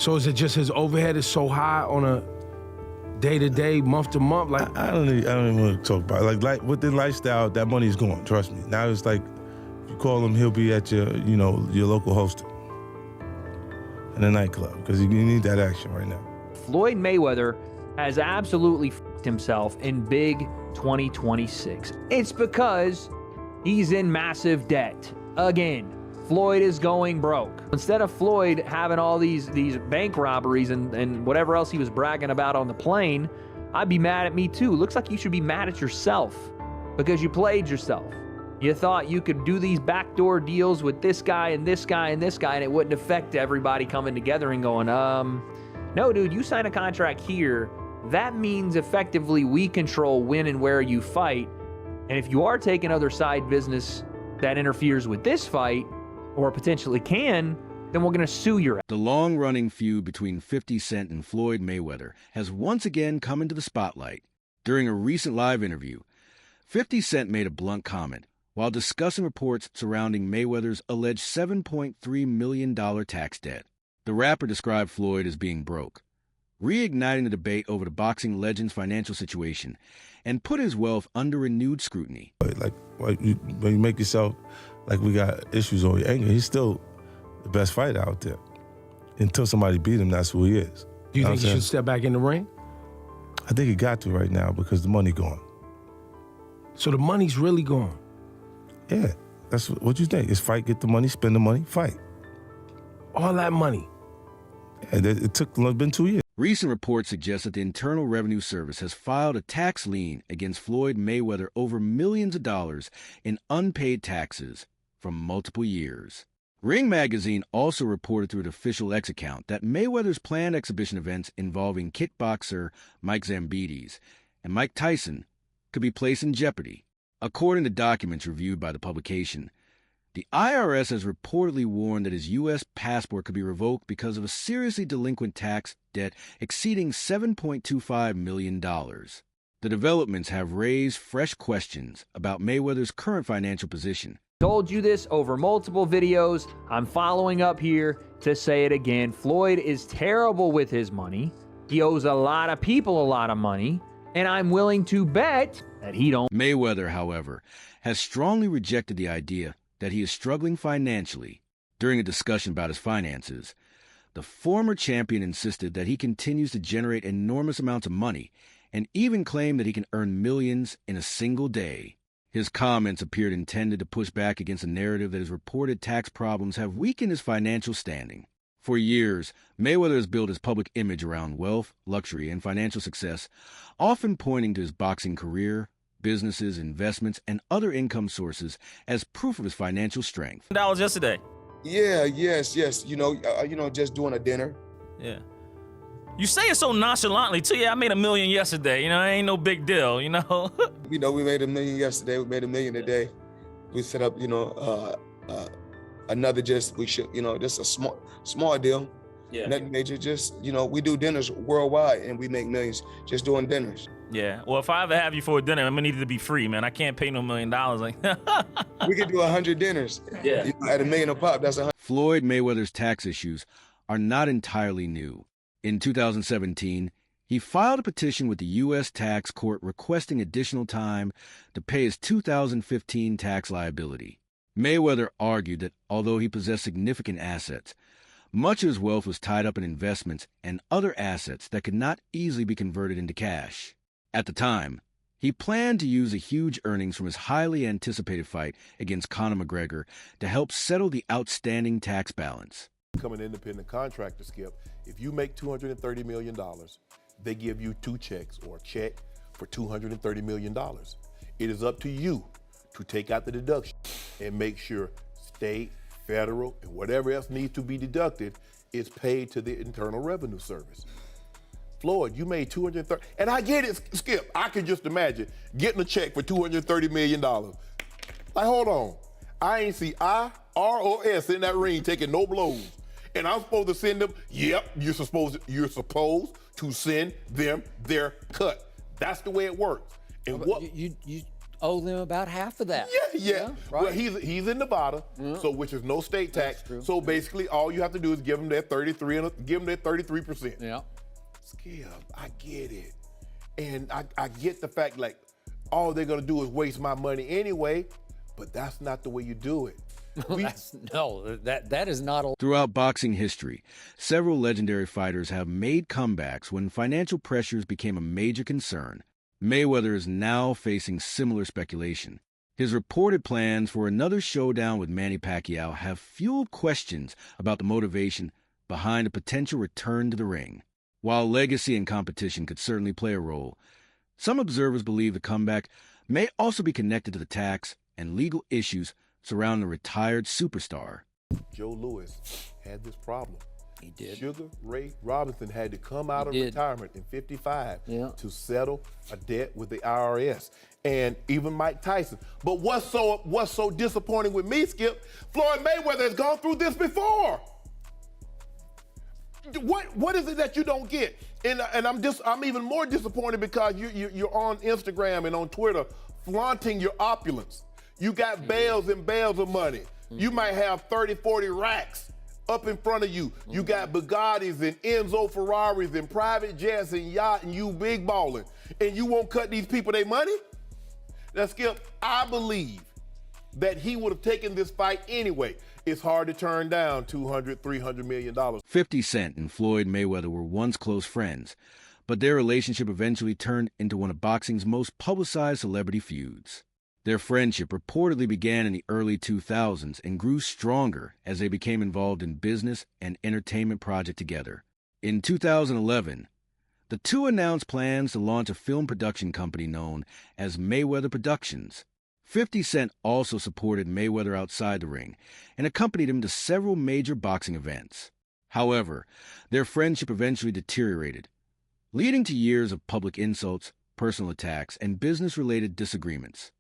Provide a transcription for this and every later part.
So is it just his overhead is so high on a day-to-day, month-to-month? Like I don't even want to talk about it. Like with the lifestyle, that money's gone, trust me. Now it's like, if you call him, he'll be at your local hostel in a nightclub, because you need that action right now. Floyd Mayweather has absolutely f***ed himself in big 2026. It's because he's in massive debt. Again, Floyd is going broke. Instead of Floyd having all these bank robberies and whatever else he was bragging about on the plane, I'd be mad at me too. Looks like you should be mad at yourself because you played yourself. You thought you could do these backdoor deals with this guy and this guy and this guy and it wouldn't affect everybody coming together and going, no, dude, you sign a contract here. That means effectively we control when and where you fight. And if you are taking other side business that interferes with this fight, or potentially can, then we're going to sue your ass. The long-running feud between 50 Cent and Floyd Mayweather has once again come into the spotlight. During a recent live interview, 50 Cent made a blunt comment while discussing reports surrounding Mayweather's alleged $7.3 million tax debt. The rapper described Floyd as being broke, reigniting the debate over the boxing legend's financial situation, and put his wealth under renewed scrutiny. Like when you make yourself like we got issues over your anger, he's still the best fighter out there. Until somebody beat him, that's who he is. Do you think he should step back in the ring? I think he got to right now because the money gone. So the money's really gone? Yeah, that's what you think. It's fight, get the money, spend the money, fight. All that money? Yeah, it's been 2 years. Recent reports suggest that the Internal Revenue Service has filed a tax lien against Floyd Mayweather over millions of dollars in unpaid taxes from multiple years. Ring magazine also reported through an official X account that Mayweather's planned exhibition events involving kickboxer Mike Zambides and Mike Tyson could be placed in jeopardy. According to documents reviewed by the publication, the IRS has reportedly warned that his U.S. passport could be revoked because of a seriously delinquent tax debt exceeding $7.25 million. The developments have raised fresh questions about Mayweather's current financial position. Told you this over multiple videos. I'm following up here to say it again. Floyd is terrible with his money. He owes a lot of people a lot of money, and I'm willing to bet that he don't. Mayweather, however, has strongly rejected the idea that he is struggling financially. During a discussion about his finances, the former champion insisted that he continues to generate enormous amounts of money and even claimed that he can earn millions in a single day. His comments appeared intended to push back against a narrative that his reported tax problems have weakened his financial standing. For years, Mayweather has built his public image around wealth, luxury, and financial success, often pointing to his boxing career, businesses, investments, and other income sources as proof of his financial strength. $1 yesterday. Yeah, yes. Just doing a dinner. Yeah. You say it so nonchalantly too. Yeah, I made $1 million yesterday. It ain't no big deal. We made $1 million yesterday. We made $1 million today. We set up, another just a small deal. Yeah. Nothing major. Just we do dinners worldwide and we make millions just doing dinners. Yeah. Well, if I ever have you for a dinner, I'm gonna need it to be free, man. I can't pay no $1 million. Like we could do 100 dinners. Yeah. At $1 million a pop, that's 100. Floyd Mayweather's tax issues are not entirely new. In 2017, he filed a petition with the U.S. Tax Court requesting additional time to pay his 2015 tax liability. Mayweather argued that although he possessed significant assets, much of his wealth was tied up in investments and other assets that could not easily be converted into cash. At the time, he planned to use the huge earnings from his highly anticipated fight against Conor McGregor to help settle the outstanding tax balance. Become an independent contractor, Skip, if you make $230 million, they give you 2 checks or a check for $230 million. It is up to you to take out the deduction and make sure state, federal, and whatever else needs to be deducted is paid to the Internal Revenue Service. Floyd, you made $230, and I get it, Skip. I can just imagine getting a check for $230 million. Like, hold on. I ain't see I, R, or S in that ring taking no blows. And I'm supposed to send them, yep, you're supposed to send them their cut. That's the way it works. And what you owe them about half of that. Yeah. Right. Well, he's in Nevada, so which is no state tax. So basically, all you have to do is give them that 33%. Yeah. Skip, I get it, and I get the fact like all they're gonna do is waste my money anyway, but that's not the way you do it. That is not a. Throughout boxing history, several legendary fighters have made comebacks when financial pressures became a major concern. Mayweather is now facing similar speculation. His reported plans for another showdown with Manny Pacquiao have fueled questions about the motivation behind a potential return to the ring. While legacy and competition could certainly play a role, some observers believe the comeback may also be connected to the tax and legal issues surrounding the retired superstar. Joe Louis had this problem. He did. Sugar Ray Robinson had to come out of retirement in '55 to settle a debt with the IRS, and even Mike Tyson. But what's so disappointing with me, Skip? Floyd Mayweather has gone through this before. What is it that you don't get? And I'm even more disappointed because you're on Instagram and on Twitter flaunting your opulence. You got bales and bales of money. You might have 30, 40 racks up in front of you. You got Bugattis and Enzo Ferraris and private jets and yacht, and you big balling, and you won't cut these people their money? Now, Skip, I believe that he would have taken this fight anyway. It's hard to turn down $200, $300 million. 50 Cent and Floyd Mayweather were once close friends, but their relationship eventually turned into one of boxing's most publicized celebrity feuds. Their friendship reportedly began in the early 2000s and grew stronger as they became involved in business and entertainment projects together. In 2011, the two announced plans to launch a film production company known as Mayweather Productions. 50 Cent also supported Mayweather outside the ring and accompanied him to several major boxing events. However, their friendship eventually deteriorated, leading to years of public insults, personal attacks, and business-related disagreements.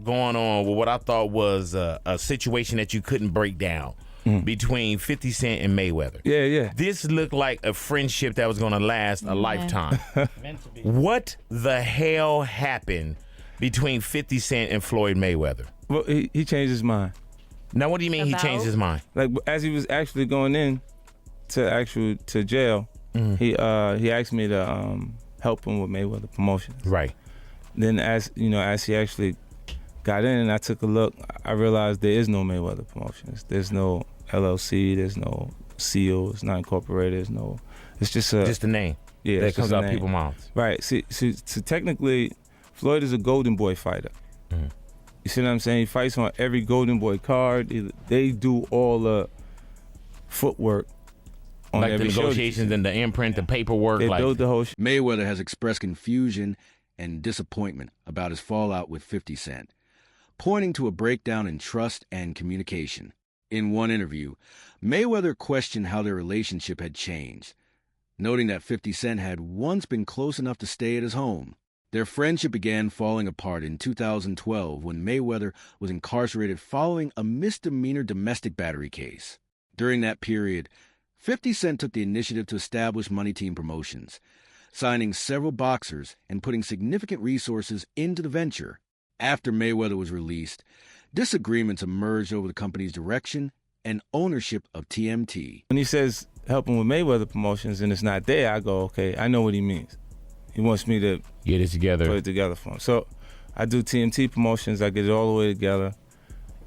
Going on with what I thought was a situation that you couldn't break down between 50 Cent and Mayweather. Yeah. This looked like a friendship that was going to last a lifetime. What the hell happened between 50 Cent and Floyd Mayweather? Well, he changed his mind. Now, what do you mean he changed his mind? Like, as he was actually going in to jail, he asked me to help him with Mayweather Promotions. Right. Then as he actually got in and I took a look, I realized there is no Mayweather Promotions. There's no LLC, there's no seal, it's not incorporated, it's just a name. Yeah, that comes out people's mouths. Right. See, technically, Floyd is a Golden Boy fighter. You see what I'm saying? He fights on every Golden Boy card. They do all the footwork on like every the negotiations and the imprint, the paperwork. They like build the whole Mayweather has expressed confusion and disappointment about his fallout with 50 Cent, pointing to a breakdown in trust and communication. In one interview, Mayweather questioned how their relationship had changed, noting that 50 Cent had once been close enough to stay at his home. Their friendship began falling apart in 2012 when Mayweather was incarcerated following a misdemeanor domestic battery case. During that period, 50 Cent took the initiative to establish Money Team Promotions, signing several boxers and putting significant resources into the venture. After Mayweather was released, disagreements emerged over the company's direction and ownership of TMT. When he says helping with Mayweather Promotions and it's not there, I go, okay, I know what he means. He wants me to get it together, put it together for him. So I do TMT Promotions. I get it all the way together.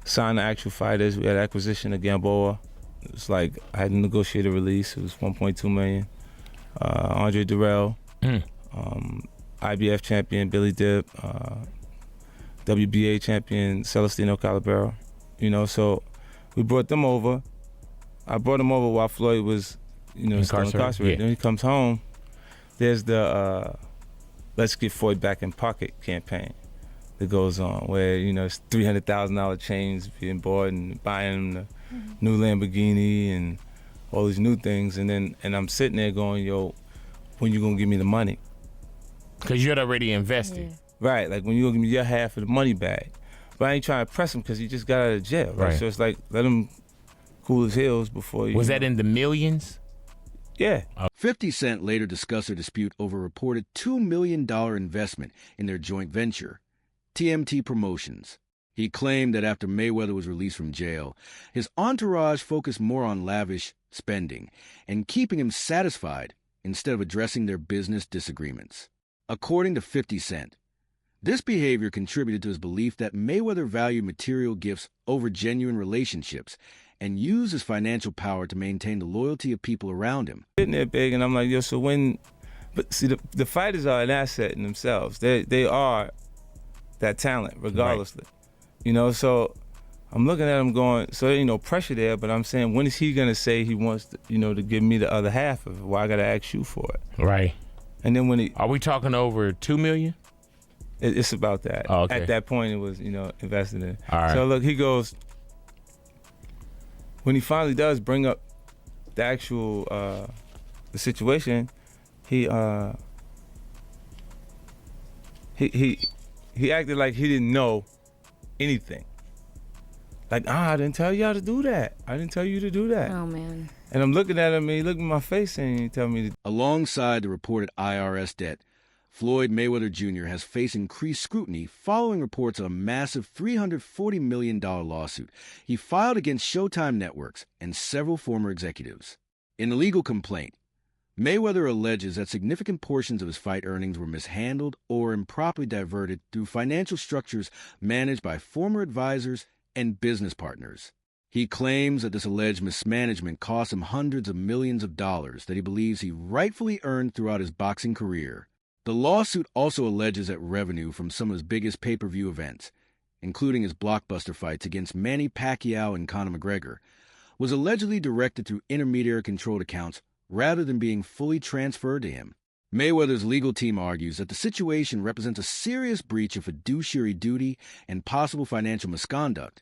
Sign the actual fighters. We had acquisition of Gamboa. It was like I had to negotiate a release. It was $1.2 million. Andre Durrell, IBF champion Billy Dip, WBA champion Celestino Calabero. So we brought them over. I brought him over while Floyd was, still incarcerated. Yeah. Then he comes home. There's the Let's Get Floyd Back in Pocket campaign that goes on where, it's $300,000 chains being bought and buying the new Lamborghini and all these new things. And I'm sitting there going, yo, when you gonna give me the money? Because you had already invested. Yeah. Right, like when you gonna give me your half of the money back. But I ain't trying to press him because he just got out of jail, right? So it's like, let him cool his heels before you. Was that in the millions? Yeah. 50 Cent later discussed their dispute over a reported $2 million investment in their joint venture. TMT Promotions. He claimed that after Mayweather was released from jail, his entourage focused more on lavish spending and keeping him satisfied instead of addressing their business disagreements. According to 50 Cent, this behavior contributed to his belief that Mayweather valued material gifts over genuine relationships and used his financial power to maintain the loyalty of people around him. Sitting there big, and I'm like, yo, so when, but see, the fighters are an asset in themselves. They are that talent, regardlessly. Right. You know, so I'm looking at him going, so there ain't no pressure there, but I'm saying, when is he gonna say he wants to, you know, to give me the other half of it? Why I gotta ask you for it? Right. And then when he, are we talking over $2 million? It's about that. Oh, okay. At that point, it was, you know, invested in. All right. So look, he goes, when he finally does bring up the actual the situation, he acted like he didn't know anything. Like, I didn't tell y'all to do that. I didn't tell you to do that. Oh, man. And I'm looking at him, and he looked in my face, and he tell me to. Alongside the reported IRS debt, Floyd Mayweather Jr. has faced increased scrutiny following reports of a massive $340 million lawsuit he filed against Showtime Networks and several former executives. In a legal complaint, Mayweather alleges that significant portions of his fight earnings were mishandled or improperly diverted through financial structures managed by former advisors and business partners. He claims that this alleged mismanagement cost him hundreds of millions of dollars that he believes he rightfully earned throughout his boxing career. The lawsuit also alleges that revenue from some of his biggest pay-per-view events, including his blockbuster fights against Manny Pacquiao and Conor McGregor, was allegedly directed through intermediary-controlled accounts rather than being fully transferred to him. Mayweather's legal team argues that the situation represents a serious breach of fiduciary duty and possible financial misconduct,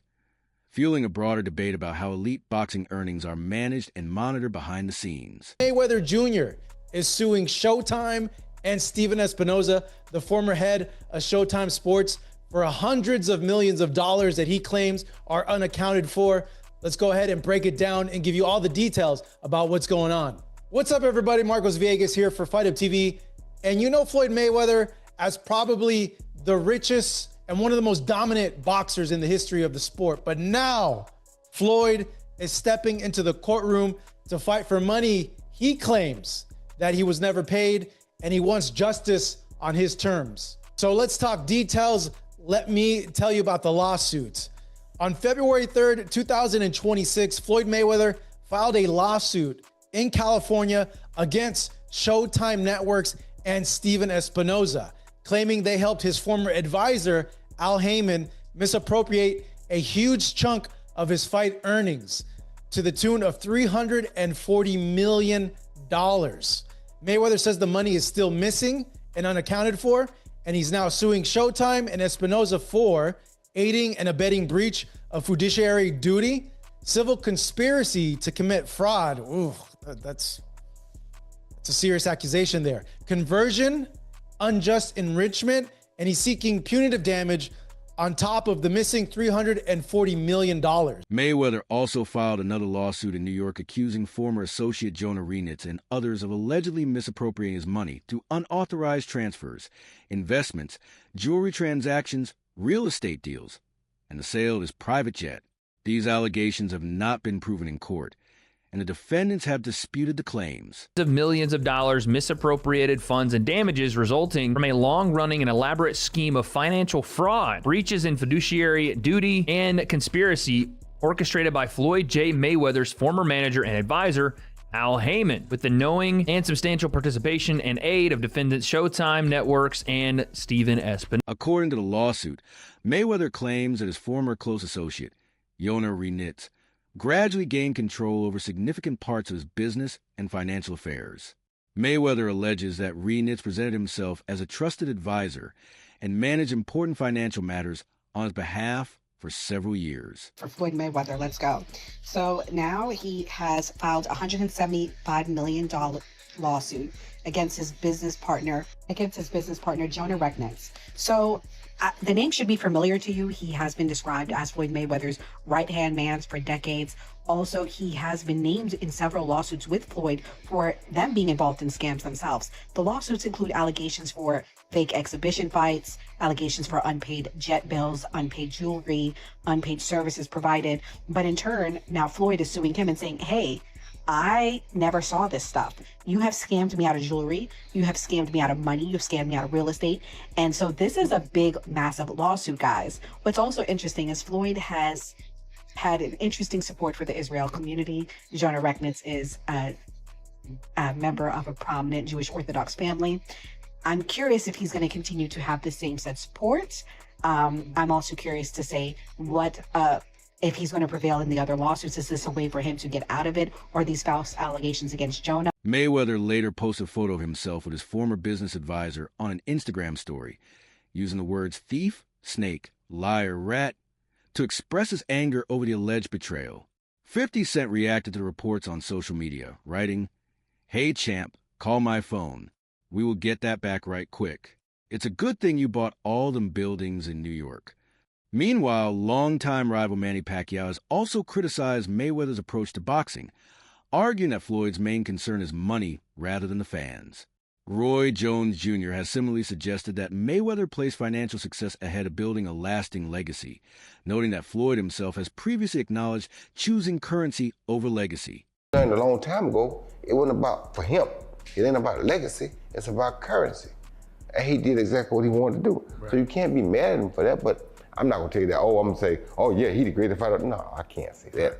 fueling a broader debate about how elite boxing earnings are managed and monitored behind the scenes. Mayweather Jr. is suing Showtime and Steven Espinoza, the former head of Showtime Sports, for hundreds of millions of dollars that he claims are unaccounted for. Let's go ahead and break it down and give you all the details about what's going on. What's up, everybody? Marcos Villegas here for Fight Up TV. And you know Floyd Mayweather as probably the richest and one of the most dominant boxers in the history of the sport. But now Floyd is stepping into the courtroom to fight for money he claims that he was never paid, and he wants justice on his terms. So let's talk details. Let me tell you about the lawsuits. On February 3rd, 2026, Floyd Mayweather filed a lawsuit in California against Showtime Networks and Steven Espinoza, claiming they helped his former advisor, Al Heyman, misappropriate a huge chunk of his fight earnings to the tune of $340 million. Mayweather says the money is still missing and unaccounted for, and he's now suing Showtime and Espinoza for aiding and abetting breach of fiduciary duty, civil conspiracy to commit fraud. Ooh, that's a serious accusation there. Conversion, unjust enrichment, and he's seeking punitive damage on top of the missing $340 million. Mayweather also filed another lawsuit in New York accusing former associate Jonah Renitz and others of allegedly misappropriating his money through unauthorized transfers, investments, jewelry transactions, real estate deals, and the sale of his private jet. These allegations have not been proven in court, and the defendants have disputed the claims. Of millions of dollars, misappropriated funds, and damages resulting from a long-running and elaborate scheme of financial fraud, breaches in fiduciary duty, and conspiracy orchestrated by Floyd J. Mayweather's former manager and advisor, Al Heyman, with the knowing and substantial participation and aid of defendants Showtime Networks and Steven Espinoza. According to the lawsuit, Mayweather claims that his former close associate, Jonah Renitz, gradually gained control over significant parts of his business and financial affairs. Mayweather alleges that Renitz presented himself as a trusted advisor and managed important financial matters on his behalf for several years. For Floyd Mayweather, let's go. So now he has filed a $175 million lawsuit against his business partner, Jonah Renitz. So the name should be familiar to you. He has been described as Floyd Mayweather's right-hand man for decades. Also, he has been named in several lawsuits with Floyd for them being involved in scams themselves. The lawsuits include allegations for fake exhibition fights, allegations for unpaid jet bills, unpaid jewelry, unpaid services provided. But in turn, now Floyd is suing him and saying, hey, I never saw this stuff. You have scammed me out of jewelry. You have scammed me out of money. You've scammed me out of real estate. And so this is a big, massive lawsuit, guys. What's also interesting is Floyd has had an interesting support for the Israel community. Jonah Rechnitz is a member of a prominent Jewish Orthodox family. I'm curious if he's going to continue to have the same set support. I'm also curious to say what if he's going to prevail in the other lawsuits. Is this a way for him to get out of it, or these false allegations against Jonah? Mayweather later posted a photo of himself with his former business advisor on an Instagram story, using the words thief, snake, liar, rat to express his anger over the alleged betrayal. 50 Cent reacted to the reports on social media, writing, "Hey champ, call my phone. We will get that back right quick. It's a good thing you bought all them buildings in New York." Meanwhile, longtime rival Manny Pacquiao has also criticized Mayweather's approach to boxing, arguing that Floyd's main concern is money rather than the fans. Roy Jones Jr. has similarly suggested that Mayweather placed financial success ahead of building a lasting legacy, noting that Floyd himself has previously acknowledged choosing currency over legacy. A long time ago, it wasn't about for him. It ain't about legacy, it's about currency. And he did exactly what he wanted to do. Right. So you can't be mad at him for that, but I'm not gonna tell you that, I'm gonna say, oh yeah, he the greatest fighter. No, I can't say that.